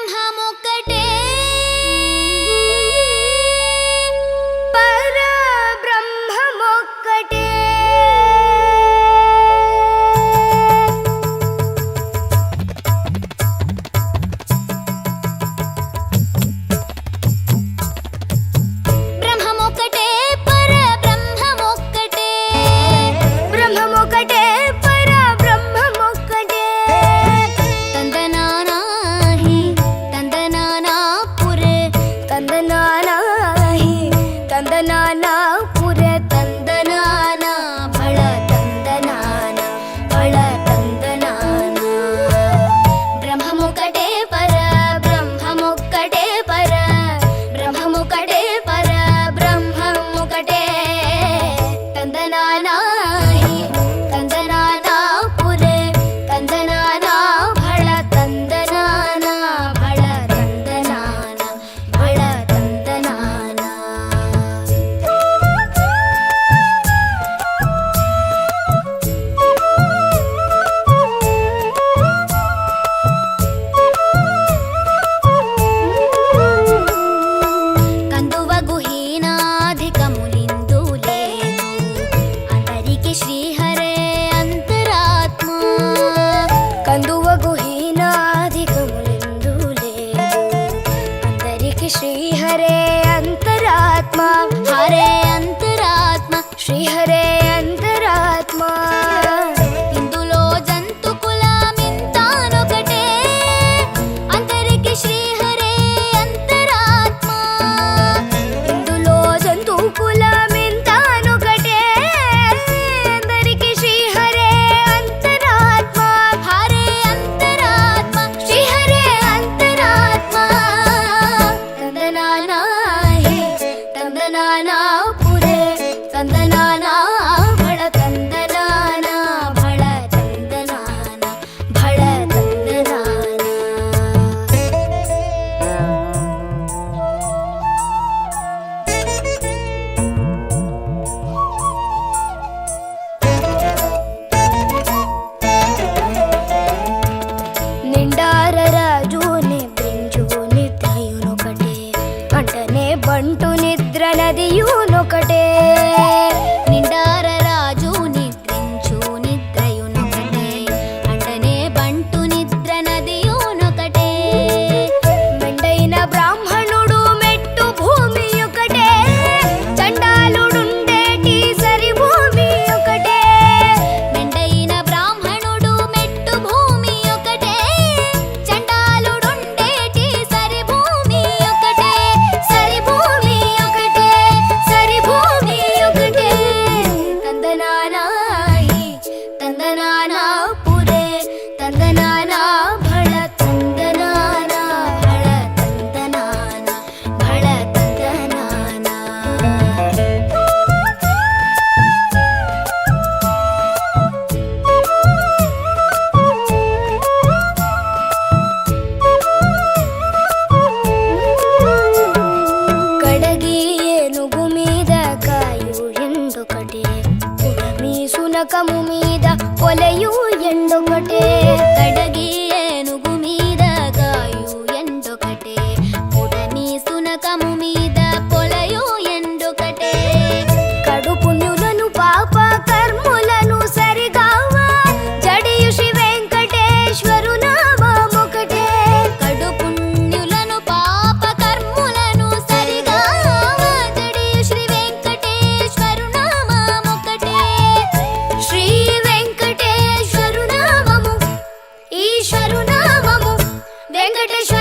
బ్రహ్మమొక్కటే పరబ్రహ్మమొక్కటే బ్రహ్మమొక్కటే పరబ్రహ్మమొక్కటే బ్రహ్మమొక్కటే పరబ్రహ్మమొక్కటే తందనానాహి తందనానాపురే తందనానాహి తందనానాపురే తందనానా బళ తందనానా బళ తందనానా బ్రహ్మమొక్కటే పరబ్రహ్మమొక్కటే పరబ్రహ్మమొక్కటే పరబ్రహ్మమొక్కటే తందనానాహి తందనానాపురే తందనానా బళ తందనానా బళ తందనానా బళ తందనానా కందువగు హీనాధికములిందు లేదు అందరికి శ్రీహరే అంతరాత్మ కందువగు హీనాధికములిందు లేదు అందరికి శ్రీహరే అంతరాత్మ హరే అంతరాత్మ శ్రీహరే అంతరాత్మ ఇందులో జంతు కులమింతానొకటే అందరికి శ్రీహరే అంతరాత్మ ఇందులో జంతు కులమింతానొకటే అందరికి శ్రీహరే అంతరాత్మ హరే అంతరాత్మ శ్రీహరే అంతరాత్మ తందనానాహి తందనానాపురే తందనానా బళ తందనానా బళ తందనానా బళ తందనానా నిండార రాజుని బ్రింజుని త్రయునొకటే అంటనే బంటు నిద్ర నదియునొకటే నిండార రాజుని బ్రింజుని త్రయునొకటే అంటనే బంటు నిద్ర నదియునొకటే మెండైన బ్రాహ్మణుడు మెట్టు భూమి ఒకటే చండాలుడుండేటి సరి భూమి ఒకటే మెండైన బ్రాహ్మణుడు మెట్టు భూమి ఒకటే చండాలుడుండేటి సరి భూమి ఒకటే సరి భూమి ఒకటే సరి భూమి ఒకటే తందనానాహి తందనానాపురే తందనానా బళ తందనానా బళ తందనానా బళ తందనానా కడగి ఏనుగు మీద కాయు ఎండొకటే ఉడమి సునకము మీద పొలయు ఎండొకటే కడగి ఏనుగు మీద కాయు ఎండొకటే ఉడమి సునకము మీద పొలయు ఎండొకటే కడు పుణ్యులను పాప కర్ములను సరిగావా జడియు శ్రీ వెంకటేశ్వరు నామమొకటే కడు పుణ్యులను పాప కర్ములను సరిగావా జడియు శ్రీ వెంకటేశ్వరు నామమొకటే శ్రీ వెంకటేశ్వరు నామము ఈశ్వరు నామము వెంకటేశ్వర